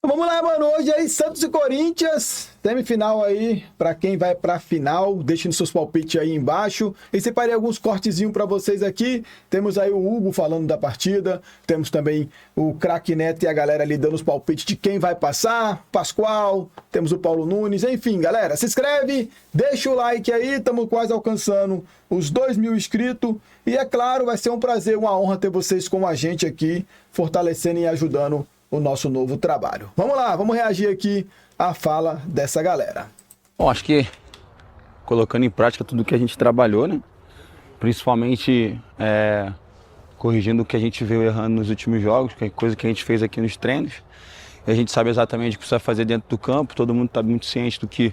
Vamos lá, mano. Hoje aí, Santos e Corinthians. Semifinal aí, pra quem vai pra final. Deixem seus palpites aí embaixo. E separei alguns cortezinhos pra vocês aqui. Temos aí o Hugo falando da partida. Temos também o Craque Neto e a galera ali dando os palpites de quem vai passar. Pascoal. Temos o Paulo Nunes. Enfim, galera, se inscreve. Deixa o like aí. Estamos quase alcançando os 2.000 inscritos. E é claro, vai ser um prazer, uma honra ter vocês com a gente aqui, fortalecendo e ajudando o nosso novo trabalho. Vamos lá, vamos reagir aqui à fala dessa galera. Bom, acho que colocando em prática tudo que a gente trabalhou, né? Principalmente corrigindo o que a gente veio errando nos últimos jogos, que é coisa que a gente fez aqui nos treinos. E a gente sabe exatamente o que precisa fazer dentro do campo, todo mundo está muito ciente do que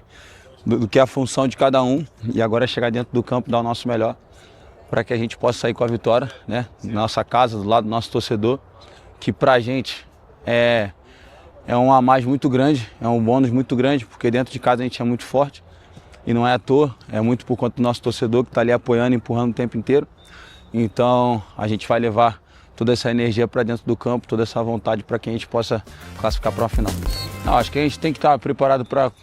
é a função de cada um. E agora é chegar dentro do campo e dar o nosso melhor para que a gente possa sair com a vitória, né? Na nossa casa, do lado do nosso torcedor, que pra gente é um a mais muito grande, é um bônus muito grande, porque dentro de casa a gente é muito forte e não é à toa, é muito por conta do nosso torcedor que está ali apoiando, empurrando o tempo inteiro. Então a gente vai levar toda essa energia para dentro do campo, toda essa vontade para que a gente possa classificar para uma final. Não, acho que a gente tem que estar preparado para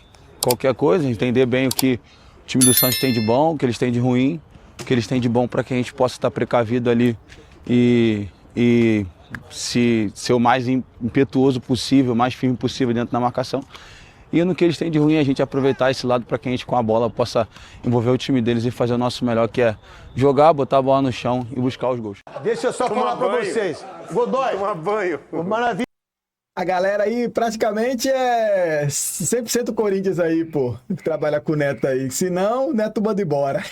qualquer coisa, entender bem o que o time do Santos tem de bom, o que eles têm de ruim, o que eles têm de bom para que a gente possa estar precavido ali e ser o mais impetuoso possível, o mais firme possível dentro da marcação. E no que eles têm de ruim, a gente aproveitar esse lado para que a gente com a bola possa envolver o time deles e fazer o nosso melhor, que é jogar, botar a bola no chão e buscar os gols. Deixa eu só falar para vocês. Godoy, tomar banho. Maravilha. A galera aí praticamente é 100% Corinthians aí, pô, que trabalha com o Neto aí. Se não, o Neto manda embora.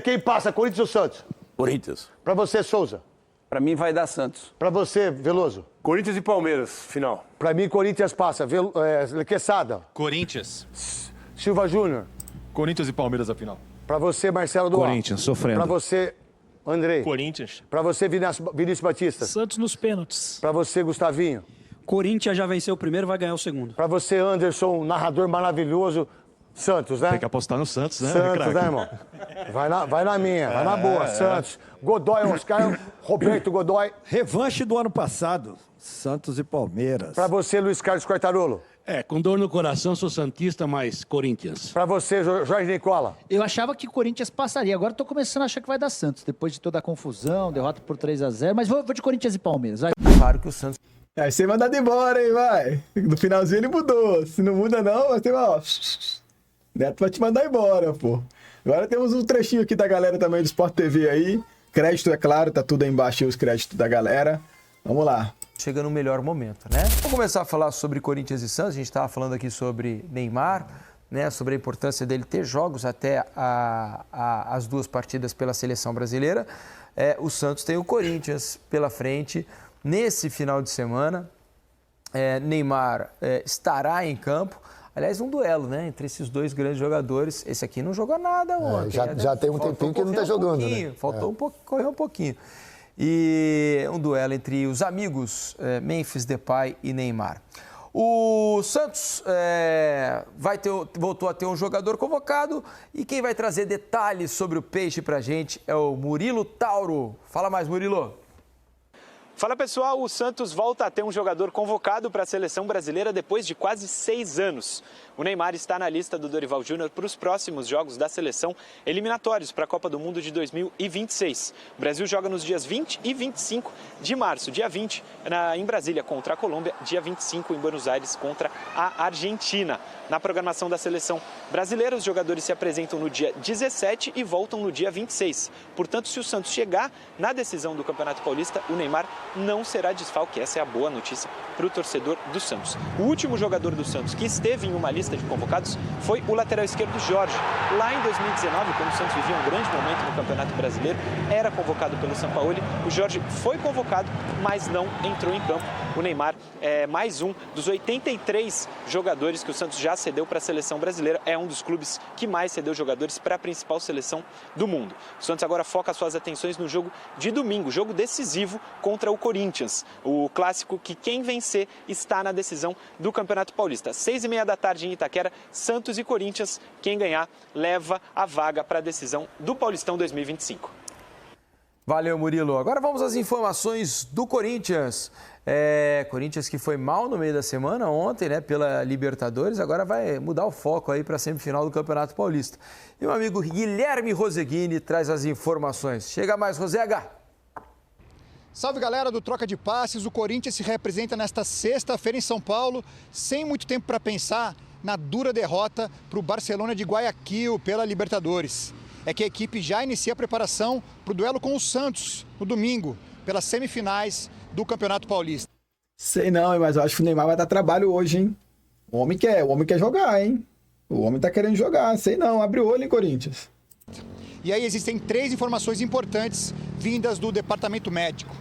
Quem passa, Corinthians ou Santos? Corinthians. Para você, Souza. Para mim vai dar Santos. Para você, Veloso. Corinthians e Palmeiras, final. Para mim, Corinthians passa. Quesada. Corinthians. Silva Júnior. Corinthians e Palmeiras a final. Para você, Marcelo Duarte. Corinthians, sofrendo. Para você, Andrei. Corinthians. Para você, Vinícius Batista. Santos nos pênaltis. Para você, Gustavinho. Corinthians já venceu o primeiro, vai ganhar o segundo. Para você, Anderson, narrador maravilhoso. Santos, né? Tem que apostar no Santos, né? Santos, né, irmão? Vai na minha, vai na boa. Santos. Godoy, Oscar, Roberto Godoy. Revanche do ano passado, Santos e Palmeiras. Para você, Luiz Carlos Quartarolo. Com dor no coração, sou santista, mas Corinthians. Para você, Jorge Nicola. Eu achava que o Corinthians passaria, agora estou começando a achar que vai dar Santos, depois de toda a confusão, derrota por 3-0, mas vou de Corinthians e Palmeiras. Vai. Claro que o Santos... Aí você mandado embora, hein, vai. No finalzinho ele mudou. Se não muda não, vai ter uma... Neto vai te mandar embora, pô. Agora temos um trechinho aqui da galera também do Sport TV aí. Crédito, é claro, tá tudo aí embaixo aí, os créditos da galera. Vamos lá. Chega no melhor momento, né? Vamos começar a falar sobre Corinthians e Santos. A gente estava falando aqui sobre Neymar, né? Sobre a importância dele ter jogos até as duas partidas pela seleção brasileira. O Santos tem o Corinthians pela frente nesse final de semana. Neymar estará em campo. Aliás, um duelo, né? Entre esses dois grandes jogadores. Esse aqui não jogou nada ontem. Já tem um tempinho que não está jogando, né? Faltou correr um pouquinho. E um duelo entre os amigos Memphis Depay e Neymar. O Santos voltou a ter um jogador convocado e quem vai trazer detalhes sobre o Peixe pra gente é o Murilo Tauro. Fala mais, Murilo. Fala pessoal, o Santos volta a ter um jogador convocado para a seleção brasileira depois de quase 6 anos. O Neymar está na lista do Dorival Júnior para os próximos jogos da seleção eliminatórios para a Copa do Mundo de 2026. O Brasil joga nos dias 20 e 25 de março. Dia 20 em Brasília contra a Colômbia, dia 25 em Buenos Aires contra a Argentina. Na programação da seleção brasileira, os jogadores se apresentam no dia 17 e voltam no dia 26. Portanto, se o Santos chegar na decisão do Campeonato Paulista, o Neymar não será desfalque. Essa é a boa notícia para o torcedor do Santos. O último jogador do Santos que esteve em uma lista de convocados foi o lateral esquerdo Jorge. Lá em 2019, quando o Santos vivia um grande momento no Campeonato Brasileiro, era convocado pelo Sampaoli. O Jorge foi convocado, mas não entrou em campo. O Neymar é mais um dos 83 jogadores que o Santos já cedeu para a seleção brasileira. É um dos clubes que mais cedeu jogadores para a principal seleção do mundo. O Santos agora foca suas atenções no jogo de domingo, jogo decisivo contra o Corinthians. O clássico que quem vencer está na decisão do Campeonato Paulista. 6h30 da tarde em Itaquera, Santos e Corinthians. Quem ganhar leva a vaga para a decisão do Paulistão 2025. Valeu, Murilo. Agora vamos às informações do Corinthians. Corinthians que foi mal no meio da semana ontem, né, pela Libertadores, agora vai mudar o foco aí para a semifinal do Campeonato Paulista. E o amigo Guilherme Roseguini traz as informações. Chega mais, Rosega! Salve, galera do Troca de Passes. O Corinthians se representa nesta sexta-feira em São Paulo, sem muito tempo para pensar na dura derrota para o Barcelona de Guayaquil pela Libertadores. É que a equipe já inicia a preparação para o duelo com o Santos no domingo, pelas semifinais do Campeonato Paulista. Sei não, mas eu acho que o Neymar vai dar trabalho hoje, hein? O homem quer jogar, hein? O homem tá querendo jogar, sei não, abre o olho, hein, Corinthians? E aí existem 3 informações importantes vindas do departamento médico.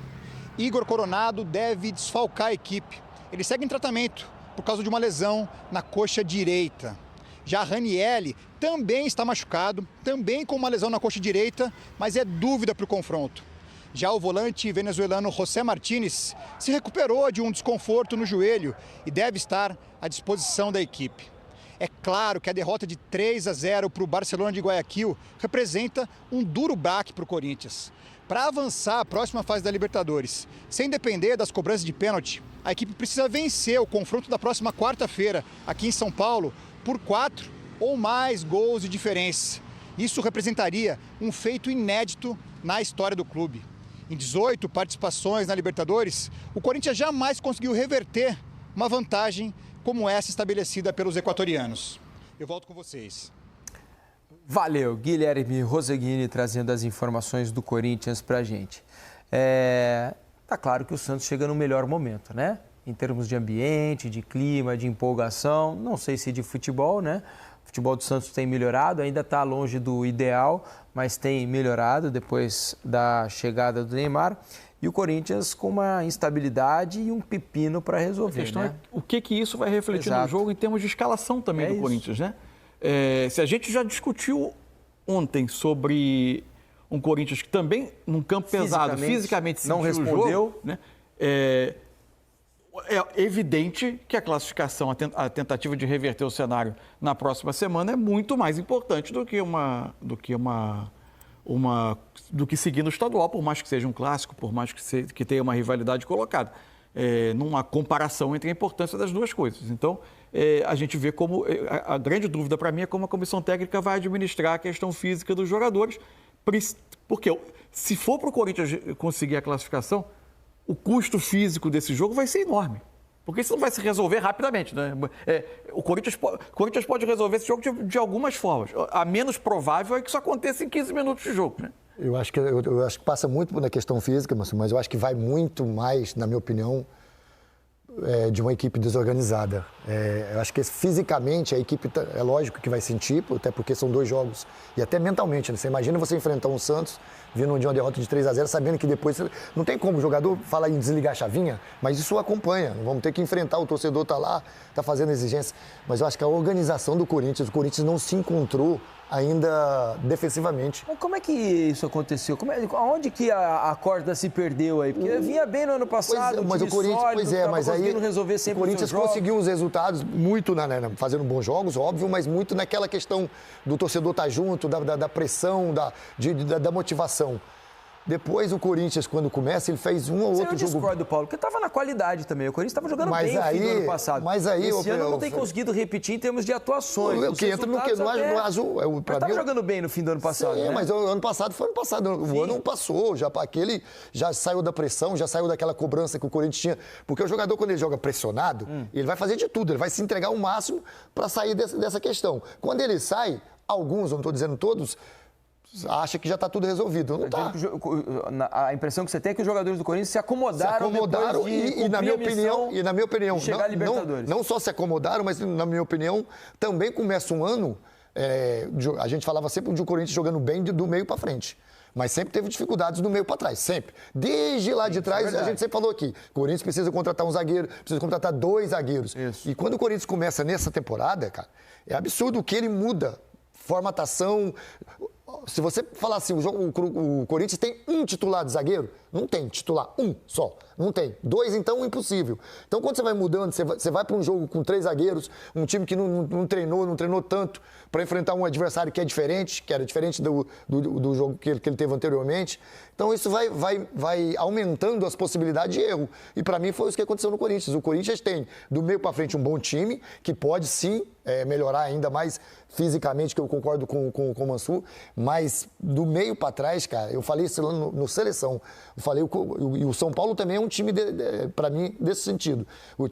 Igor Coronado deve desfalcar a equipe. Ele segue em tratamento por causa de uma lesão na coxa direita. Já Ranieri também está machucado, também com uma lesão na coxa direita, mas é dúvida para o confronto. Já o volante venezuelano José Martínez se recuperou de um desconforto no joelho e deve estar à disposição da equipe. É claro que a derrota de 3-0 para o Barcelona de Guayaquil representa um duro baque para o Corinthians. Para avançar a próxima fase da Libertadores, sem depender das cobranças de pênalti, a equipe precisa vencer o confronto da próxima quarta-feira, aqui em São Paulo, por 4 ou mais gols de diferença. Isso representaria um feito inédito na história do clube. Em 18 participações na Libertadores, o Corinthians jamais conseguiu reverter uma vantagem como essa estabelecida pelos equatorianos. Eu volto com vocês. Valeu, Guilherme Roseguini trazendo as informações do Corinthians pra gente. Tá claro que o Santos chega no melhor momento, né? Em termos de ambiente, de clima, de empolgação, não sei se de futebol, né? O futebol do Santos tem melhorado, ainda está longe do ideal, mas tem melhorado depois da chegada do Neymar. E o Corinthians com uma instabilidade e um pepino para resolver. A questão é o que isso vai refletir no jogo em termos de escalação também do Corinthians, né? Se a gente já discutiu ontem sobre um Corinthians que também, num campo pesado, fisicamente não respondeu, jogo, né? É evidente que a classificação, a tentativa de reverter o cenário na próxima semana é muito mais importante do que seguir no estadual, por mais que seja um clássico, por mais que tenha uma rivalidade colocada. Numa comparação entre a importância das duas coisas. Então, a gente vê como... A grande dúvida para mim é como a comissão técnica vai administrar a questão física dos jogadores, porque se for para o Corinthians conseguir a classificação, o custo físico desse jogo vai ser enorme. Porque isso não vai se resolver rapidamente, né? O Corinthians pode resolver esse jogo de algumas formas. A menos provável é que isso aconteça em 15 minutos de jogo, né? Eu acho que passa muito na questão física, mas eu acho que vai muito mais, na minha opinião, de uma equipe desorganizada. Eu acho que fisicamente a equipe, é lógico que vai sentir, até porque são 2 jogos, e até mentalmente, né? Você imagina você enfrentar um Santos vindo de uma derrota de 3-0, sabendo que depois... Não tem como o jogador falar em desligar a chavinha, mas isso acompanha. Vamos ter que enfrentar, o torcedor está lá, está fazendo exigência. Mas eu acho que a organização do Corinthians, o Corinthians não se encontrou ainda defensivamente. Como é que isso aconteceu? Onde que a corda se perdeu aí? Porque vinha bem no ano passado, mas o Corinthians, mas aí resolver sempre o Corinthians conseguiu uns resultados muito fazendo bons jogos, óbvio, mas muito naquela questão do torcedor estar junto, da pressão, da motivação. Depois o Corinthians, quando começa, ele fez um ou outro jogo... Eu discordo, Paulo, porque estava na qualidade também. O Corinthians estava jogando bem no fim do ano passado. Mas aí... Esse ano não tem conseguido repetir em termos de atuações. O que entra no azul. Mas estava jogando bem no fim do ano passado, sim, né? Mas o ano passado foi ano passado. O ano passou, aquele já saiu da pressão, já saiu daquela cobrança que o Corinthians tinha. Porque o jogador, quando ele joga pressionado, ele vai fazer de tudo, ele vai se entregar ao máximo para sair dessa questão. Quando ele sai, alguns, não estou dizendo todos... acha que já está tudo resolvido. Não tá. A impressão que você tem é que os jogadores do Corinthians se acomodaram e na minha opinião, chegar à Libertadores. Não só se acomodaram, mas na minha opinião também começa um ano, a gente falava sempre de um Corinthians jogando bem do meio para frente. Mas sempre teve dificuldades do meio para trás, sempre. Desde lá de trás, a gente sempre falou aqui, o Corinthians precisa contratar um zagueiro, precisa contratar 2 zagueiros. Isso. E quando o Corinthians começa nessa temporada, cara, é absurdo o que ele muda. Formatação, se você falar assim, o Corinthians tem um titular de zagueiro, não tem titular, um só, não tem. 2, então, impossível. Então, quando você vai mudando, você vai para um jogo com 3 zagueiros, um time que não treinou tanto, para enfrentar um adversário que é diferente, que era diferente do jogo que ele teve anteriormente. Então, isso vai aumentando as possibilidades de erro. E, para mim, foi isso que aconteceu no Corinthians. O Corinthians tem, do meio para frente, um bom time, que pode, sim, melhorar ainda mais fisicamente, que eu concordo com o Mansur, mas do meio para trás, cara, eu falei isso no Seleção, eu falei, e o São Paulo também é um time, para mim, desse sentido.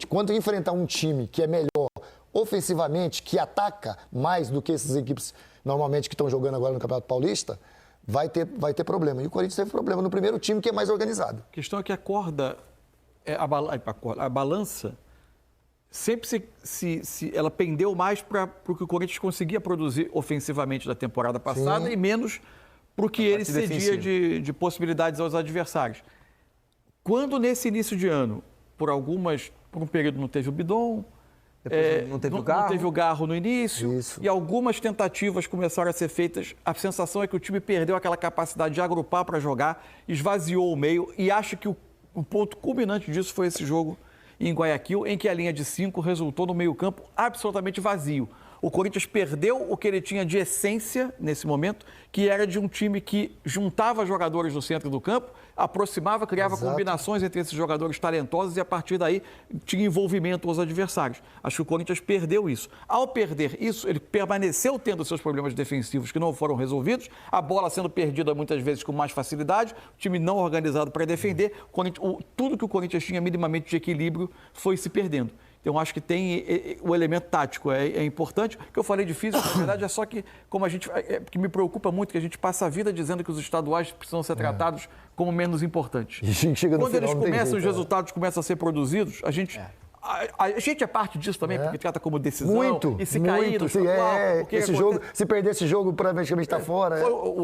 Quando enfrentar um time que é melhor ofensivamente, que ataca mais do que essas equipes normalmente que estão jogando agora no Campeonato Paulista, vai ter problema. E o Corinthians teve problema no primeiro time, que é mais organizado. A questão é que a balança sempre ela pendeu mais para o que o Corinthians conseguia produzir ofensivamente da temporada passada. Sim. E menos para o que ele cedia de possibilidades aos adversários. Quando nesse início de ano, por um período não teve o Bidon, não teve o Garro no início, Isso. E algumas tentativas começaram a ser feitas, a sensação é que o time perdeu aquela capacidade de agrupar para jogar, esvaziou o meio, e acho que o ponto culminante disso foi esse jogo em Guayaquil, em que a linha de 5 resultou no meio-campo absolutamente vazio. O Corinthians perdeu o que ele tinha de essência nesse momento, que era de um time que juntava jogadores no centro do campo, aproximava, criava combinações entre esses jogadores talentosos e, a partir daí, tinha envolvimento aos adversários. Acho que o Corinthians perdeu isso. Ao perder isso, ele permaneceu tendo seus problemas defensivos que não foram resolvidos, a bola sendo perdida muitas vezes com mais facilidade, o time não organizado para defender, tudo que o Corinthians tinha minimamente de equilíbrio foi se perdendo. Então, acho que tem o elemento tático, é importante. O que eu falei de físico, na verdade, é só que, como que me preocupa muito, que a gente passa a vida dizendo que os estaduais precisam ser tratados como menos importantes. Quando eles começam, os resultados começam a ser produzidos, a gente é parte disso também, porque trata como decisão. E se cair no estadual... Se perder esse jogo, praticamente está fora.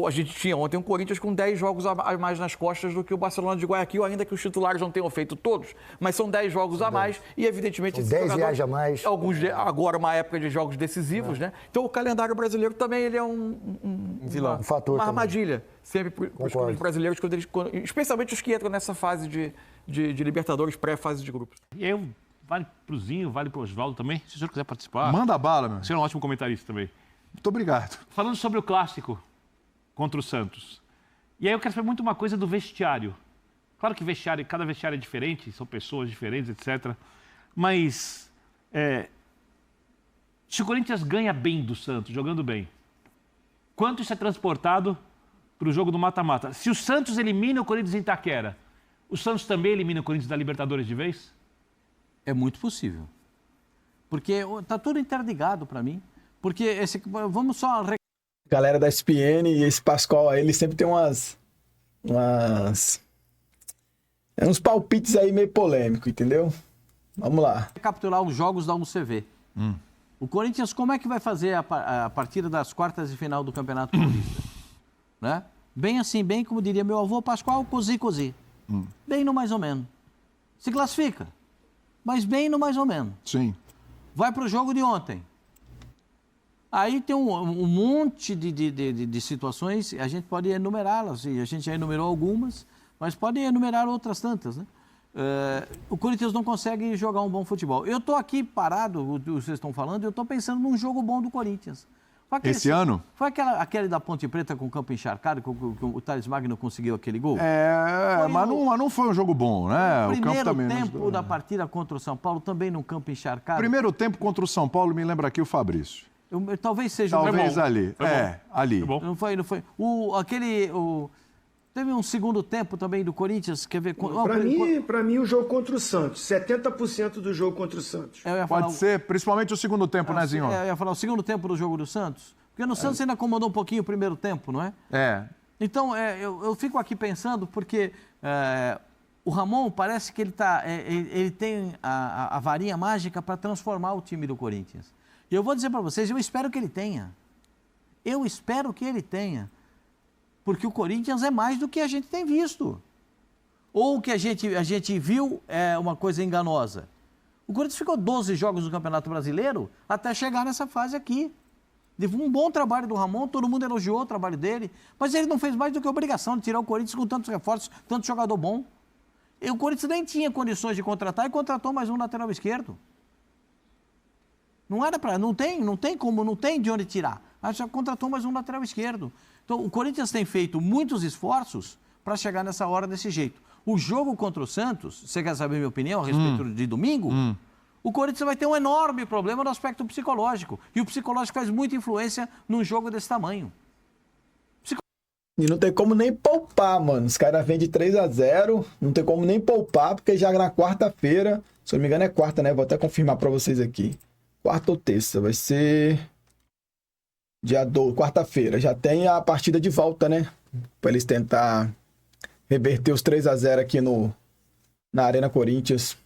A gente tinha ontem um Corinthians com 10 jogos a mais nas costas do que o Barcelona de Guayaquil, ainda que os titulares não tenham feito todos, mas são 10 jogos a mais e, evidentemente, esses 10 viagens a mais. Alguns agora uma época de jogos decisivos, né? Então, o calendário brasileiro também ele é um vilão, um fator, uma armadilha, sempre para os clubes brasileiros, especialmente os que entram nessa fase de Libertadores, pré-fase de grupos. E eu... Vale pro Zinho, vale pro Oswaldo também. Se o senhor quiser participar. Manda bala, meu. O senhor é um ótimo comentarista também. Muito obrigado. Falando sobre o clássico contra o Santos. E aí eu quero saber muito uma coisa do vestiário. Claro que cada vestiário é diferente, são pessoas diferentes, etc. Mas se o Corinthians ganha bem do Santos, jogando bem, quanto isso é transportado para o jogo do mata-mata? Se o Santos elimina o Corinthians em Itaquera, o Santos também elimina o Corinthians da Libertadores de vez? É muito possível. Porque está tudo interligado para mim. Porque vamos só... Galera da ESPN e esse Pascoal aí, ele sempre tem uns palpites aí meio polêmicos, entendeu? Vamos lá. Capturar os jogos da UCV. O Corinthians, como é que vai fazer a partida das quartas de final do Campeonato Paulista? Né? Bem assim, bem como diria meu avô Pascoal, cozi. Bem no mais ou menos. Se classifica. Mas bem no mais ou menos. Sim. Vai para o jogo de ontem. Aí tem um monte de situações, a gente pode enumerá-las, a gente já enumerou algumas, mas pode enumerar outras tantas, né? O Corinthians não consegue jogar um bom futebol. Eu estou aqui parado, vocês estão falando, eu estou pensando num jogo bom do Corinthians. Esse ano? Foi aquele da Ponte Preta com o campo encharcado, que o Thales Magno conseguiu aquele gol? Mas não foi um jogo bom, né? O primeiro tempo da partida contra o São Paulo, também no campo encharcado. Primeiro tempo contra o São Paulo, me lembra aqui o Fabrício. Talvez seja Talvez ali. Ali. Não foi. Teve um segundo tempo também do Corinthians, quer ver? Para mim, o jogo contra o Santos. 70% do jogo contra o Santos. Pode ser, principalmente o segundo tempo, né, Zinho? Eu ia falar o segundo tempo do jogo do Santos. Porque no Santos ainda acomodou um pouquinho o primeiro tempo, não é? Então, eu fico aqui pensando, porque o Ramon parece que ele tem a varinha mágica para transformar o time do Corinthians. E eu vou dizer para vocês, eu espero que ele tenha. Porque o Corinthians é mais do que a gente tem visto. Ou o que a gente viu é uma coisa enganosa. O Corinthians ficou 12 jogos no Campeonato Brasileiro até chegar nessa fase aqui. Um bom trabalho do Ramon, todo mundo elogiou o trabalho dele, mas ele não fez mais do que a obrigação de tirar o Corinthians com tantos reforços, tanto jogador bom. E o Corinthians nem tinha condições de contratar e contratou mais um lateral esquerdo. Não era para, não tem como, não tem de onde tirar. Mas já contratou mais um lateral esquerdo. Então o Corinthians tem feito muitos esforços para chegar nessa hora desse jeito. O jogo contra o Santos, você quer saber minha opinião a respeito de domingo? O Corinthians vai ter um enorme problema no aspecto psicológico. E o psicológico faz muita influência num jogo desse tamanho. E não tem como nem poupar, mano. Os caras vêm de 3-0, não tem como nem poupar, porque já na quarta-feira, se eu não me engano é quarta, né? Vou até confirmar pra vocês aqui. Quarta ou terça, vai ser dia 12, quarta-feira. Já tem a partida de volta, né? Pra eles tentar reverter os 3-0 aqui na Arena Corinthians.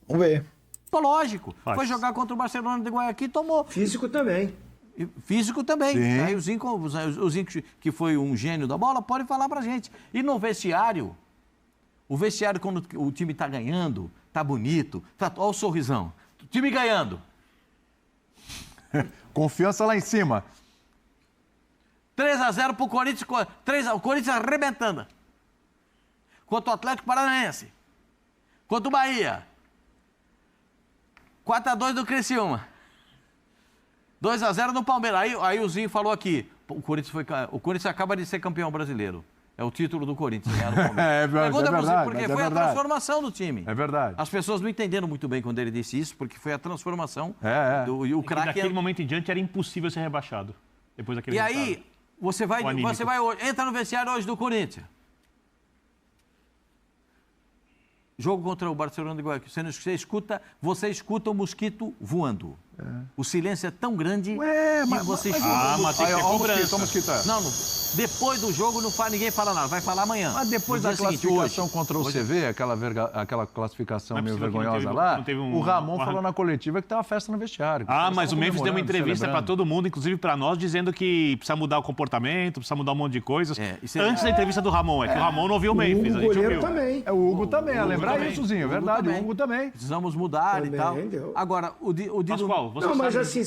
Vamos ver. Psicológico. Foi jogar contra o Barcelona de Guayaquil, tomou. Físico também. Físico também. Sim. Aí o Zinco, que foi um gênio da bola, pode falar pra gente. E no vestiário, quando o time tá ganhando, tá bonito, olha o sorrisão. O time ganhando. Confiança lá em cima. 3-0 pro Corinthians, o Corinthians arrebentando. Contra o Atlético Paranaense. Contra o Bahia. 4-2 do Criciúma. 2-0 no Palmeiras. Aí o Zinho falou aqui, o Corinthians acaba de ser campeão brasileiro. É o título do Corinthians. É verdade, porque foi a transformação do time. É verdade. As pessoas não entenderam muito bem quando ele disse isso, porque foi a transformação. E o craque... Daquele momento em diante era impossível ser rebaixado. Depois daquele E aí, você vai entra no vestiário hoje do Corinthians. Jogo contra o Barcelona de Guayaquil. Você escuta o mosquito voando. O silêncio é tão grande que você escuta. Mas tem que ter cobrança. Não, depois do jogo ninguém fala nada. Vai falar amanhã. Mas depois da classificação contra o CV, aquela classificação meio vergonhosa lá, o Ramon falou na coletiva que tava festa no vestiário. Mas o Memphis deu uma entrevista para todo mundo, inclusive para nós, dizendo que precisa mudar o comportamento, precisa mudar um monte de coisas. Antes da entrevista do Ramon, que o Ramon não ouviu o Memphis. O goleiro também. O Hugo também, lembrar isso, Zinho, verdade, o Hugo também. Precisamos mudar e tal. Agora, o Pascoal, você não, mas sabe... assim,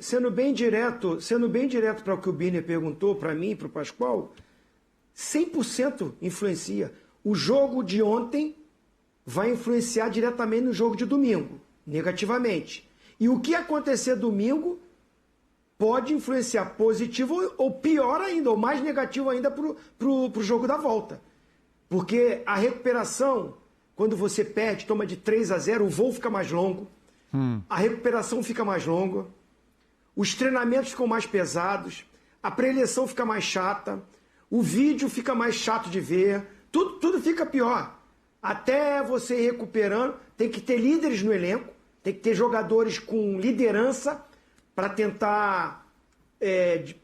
sendo bem direto para o que o Birner perguntou, para mim e para o Pascoal, 100% influencia. O jogo de ontem vai influenciar diretamente no jogo de domingo, negativamente. E o que acontecer domingo pode influenciar positivo ou pior ainda, ou mais negativo ainda para o jogo da volta. Porque a recuperação, quando você perde, toma de 3-0, o voo fica mais longo, a recuperação fica mais longa, os treinamentos ficam mais pesados, a pré-eleição fica mais chata, o vídeo fica mais chato de ver, tudo fica pior. Até você ir recuperando, tem que ter líderes no elenco, tem que ter jogadores com liderança para tentar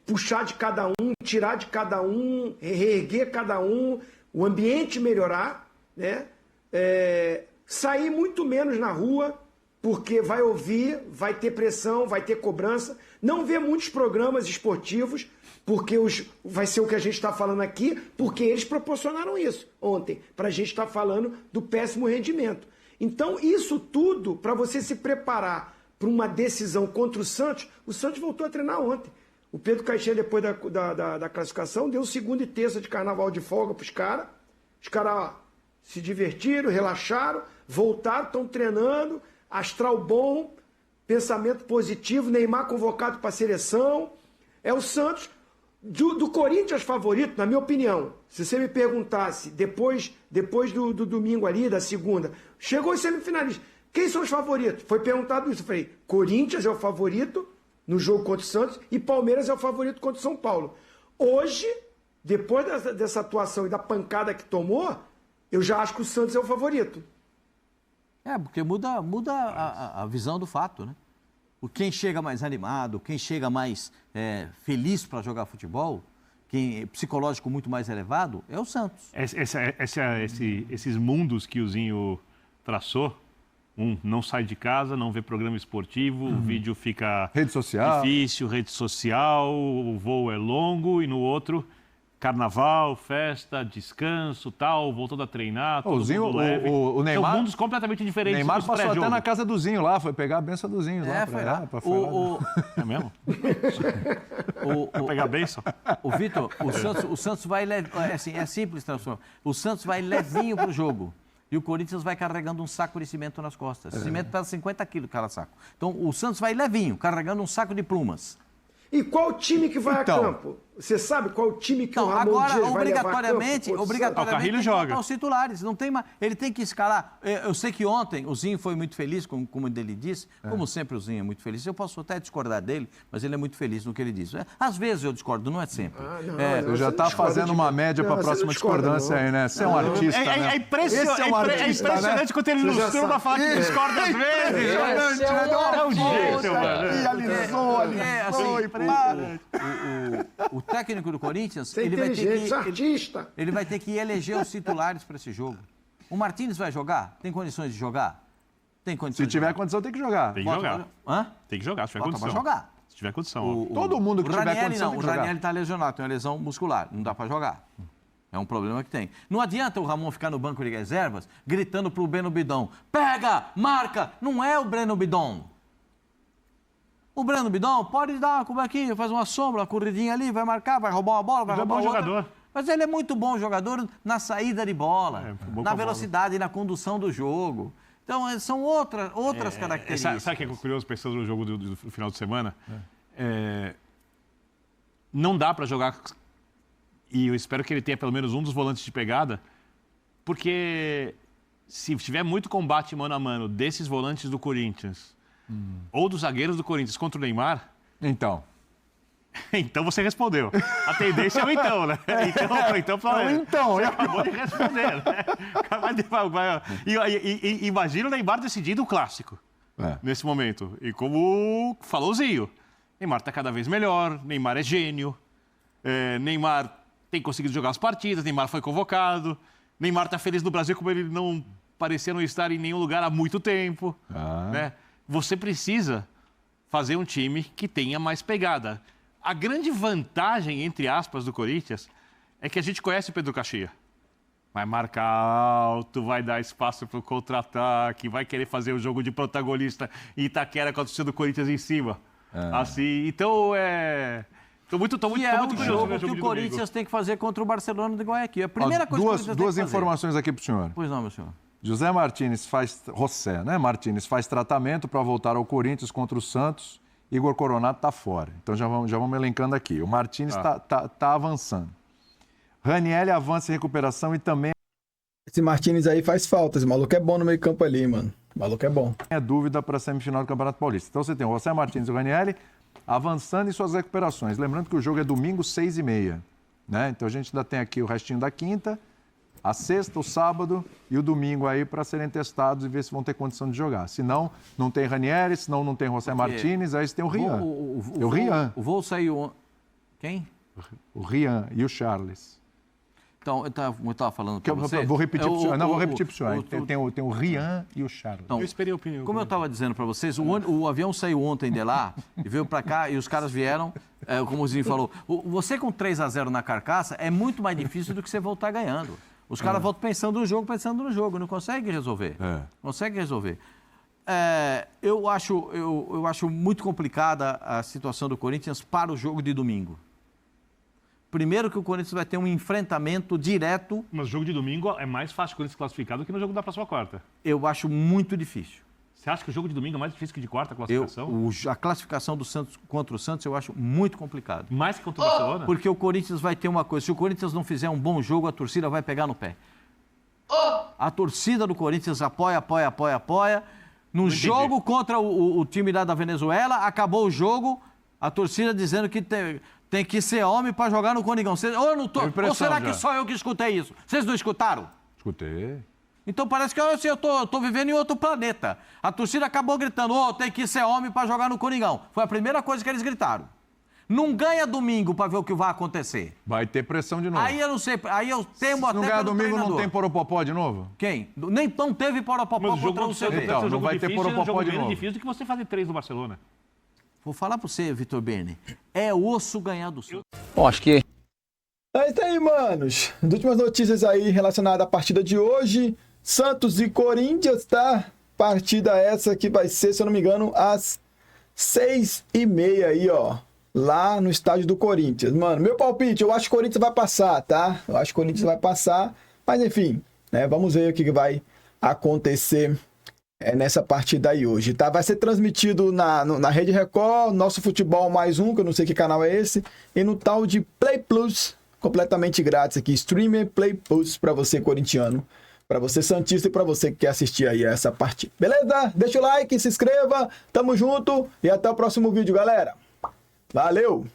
puxar de cada um, tirar de cada um, reerguer cada um, o ambiente melhorar, né? Sair muito menos na rua, porque vai ouvir, vai ter pressão, vai ter cobrança, não ver muitos programas esportivos, porque vai ser o que a gente está falando aqui, porque eles proporcionaram isso ontem, para a gente estar falando do péssimo rendimento. Então, isso tudo, para você se preparar para uma decisão contra o Santos voltou a treinar ontem. O Pedro Caixinha, depois da classificação, deu segunda e terça de carnaval de folga para os caras. Os caras se divertiram, relaxaram, voltaram, estão treinando, astral bom, pensamento positivo, Neymar convocado para a seleção. É o Santos, do Corinthians favorito, na minha opinião. Se você me perguntasse, depois do domingo ali, da segunda, chegou os semifinalistas, quem são os favoritos? Foi perguntado isso, eu falei, Corinthians é o favorito no jogo contra o Santos e Palmeiras é o favorito contra o São Paulo. Hoje, depois dessa atuação e da pancada que tomou, eu já acho que o Santos é o favorito. Porque muda a visão do fato, né? Quem chega mais animado, quem chega mais feliz para jogar futebol, quem é psicológico muito mais elevado, é o Santos. Esses mundos que o Zinho traçou, não sai de casa, não vê programa esportivo, o vídeo fica rede social. Difícil, rede social, o voo é longo, e no outro carnaval, festa, descanso, tal, voltando a treinar, todo O Zinho, mundo leve. o Neymar, são mundos completamente diferentes. Neymar dos passou pré-jogo. até na casa do Zinho lá, foi pegar a benção do Zinho lá. foi lá. É mesmo? Vai pegar a benção? O Vitor, o Santos vai é simples, transformar. O Santos vai levinho pro jogo. E o Corinthians vai carregando um saco de cimento nas costas. Cimento pesa 50 quilos cada saco. Então o Santos vai levinho, carregando um saco de plumas. E qual time que vai a campo? Você sabe qual time que o Ramon agora, Dias vai levar a obrigatoriamente, campo? o Carrilho tem que joga. botar os titulares. Não tem mais, ele tem que escalar. Eu sei que ontem o Zinho foi muito feliz, como ele disse. Como sempre o Zinho é muito feliz. Eu posso até discordar dele, mas ele é muito feliz no que ele diz. Às vezes eu discordo, não é sempre. Você já está fazendo uma média para a próxima discordância aí, né? Você é um artista, né? É impressionante quando ele ilustrou para falar que discorda às vezes. É um jeito, mano. E alisou e para. O técnico do Corinthians, Você é inteligente, artista. ele vai ter que eleger os titulares para esse jogo. O Martínez vai jogar? Tem condições de jogar? Tem condições. Se tiver condição, tem que jogar. Tem que jogar. Hã? Tem que jogar, se tiver condição. Vai jogar. Se tiver condição. Todo mundo que tiver Ranieri condição tem que o jogar. Ranieri está lesionado, tem uma lesão muscular, não dá para jogar. É um problema que tem. Não adianta o Ramon ficar no banco de reservas gritando pro Breno Bidon: pega, marca. Não é o Breno Bidon. O Breno Bidon pode dar uma cubaquinha, faz uma sombra, uma corridinha ali, vai marcar, vai roubar uma bola, vai roubar outra. Jogador. Mas ele é muito bom jogador na saída de bola, na velocidade, na condução do jogo. Então, são outras características. Sabe o que é curioso pensando no jogo do final de semana? Não dá para jogar, e eu espero que ele tenha pelo menos um dos volantes de pegada, porque se tiver muito combate mano a mano desses volantes do Corinthians, ou dos zagueiros do Corinthians contra o Neymar... Então você respondeu. A tendência é o então, né? Você acabou de responder, né? E imagina o Neymar decidindo o clássico nesse momento. E como falou o Zinho, Neymar está cada vez melhor, Neymar é gênio, Neymar tem conseguido jogar as partidas, Neymar foi convocado, Neymar está feliz no Brasil como ele não parecia não estar em nenhum lugar há muito tempo, né? Você precisa fazer um time que tenha mais pegada. A grande vantagem, entre aspas, do Corinthians é que a gente conhece o Pedro Caixinha. Vai marcar alto, vai dar espaço para o contra-ataque, vai querer fazer o jogo de protagonista em Itaquera com a torcida do Corinthians em cima. Assim, então Tô muito curioso. Jogo que o Corinthians tem que fazer contra o Barcelona de Guayaquil. A primeira coisa que o Corinthians tem que fazer. Duas informações aqui para o senhor. Pois não, meu senhor. José Martínez Martínez faz tratamento para voltar ao Corinthians contra o Santos. Igor Coronato está fora. Então já vamos elencando aqui. O Martínez tá avançando. Ranieri avança em recuperação e também... Esse Martínez aí faz falta. Esse maluco é bom no meio campo ali, mano. O maluco é bom. É dúvida para a semifinal do Campeonato Paulista. Então você tem o José Martínez e o Ranieri avançando em suas recuperações. Lembrando que o jogo é domingo, 6h30. Né? Então a gente ainda tem aqui o restinho da quinta, a sexta, o sábado e o domingo aí para serem testados e ver se vão ter condição de jogar. Se não tem Ranieri, se não tem José Martínez, aí você tem o Rian. O Rian. O voo saiu... Quem? O Rian e o Charles. Então, eu estava falando para você... Vou repetir para o senhor. Não, vou repetir para o senhor. Tem o Rian e o Charles. Então, eu esperei a opinião. Como eu estava dizendo para vocês, o avião saiu ontem de lá e veio para cá e os caras vieram, como o Zinho falou, você com 3-0 na carcaça é muito mais difícil do que você voltar ganhando. Os caras voltam pensando no jogo, não conseguem resolver. Conseguem resolver. Eu acho muito complicada a situação do Corinthians para o jogo de domingo. Primeiro que o Corinthians vai ter um enfrentamento direto... Mas o jogo de domingo é mais fácil o Corinthians classificar do que no jogo da próxima quarta. Eu acho muito difícil. Você acha que o jogo de domingo é mais difícil que de quarta a classificação? A classificação do Santos contra o Santos eu acho muito complicado. Mais que contra o Barcelona? Porque o Corinthians vai ter uma coisa, se o Corinthians não fizer um bom jogo, a torcida vai pegar no pé. A torcida do Corinthians apoia. No jogo contra o time lá da Venezuela, acabou o jogo, a torcida dizendo que tem que ser homem para jogar no Conigão. Ou será que só eu que escutei isso? Vocês não escutaram? Escutei. Então parece que eu tô vivendo em outro planeta. A torcida acabou gritando, tem que ser homem para jogar no Conigão. Foi a primeira coisa que eles gritaram. Não ganha domingo para ver o que vai acontecer. Vai ter pressão de novo. Aí eu não sei, aí eu temo até pelo treinador. Se não ganhar domingo, treinador. não tem Poropopó de novo? Quem? Nem tão teve Poropopó contra o CV. Então, não vai ter Poropopó de novo. É difícil do que você fazer 3 no Barcelona. Vou falar para você, Vitor Bene. É osso ganhar do Santos. Bom, acho que É isso aí, manos. As últimas notícias aí relacionadas à partida de hoje. Santos e Corinthians, tá? Partida essa que vai ser, se eu não me engano, às 6h30 aí, ó. Lá no estádio do Corinthians. Mano, meu palpite, eu acho que o Corinthians vai passar, tá? Eu acho que o Corinthians vai passar. Mas enfim, né? Vamos ver o que vai acontecer nessa partida aí hoje, tá? Vai ser transmitido na Rede Record, Nosso Futebol Mais Um, que eu não sei que canal é esse, e no tal de Play Plus, completamente grátis aqui, Streamer Play Plus para você corintiano, para você santista e para você que quer assistir aí essa partida. Beleza? Deixa o like, se inscreva, tamo junto e até o próximo vídeo, galera. Valeu!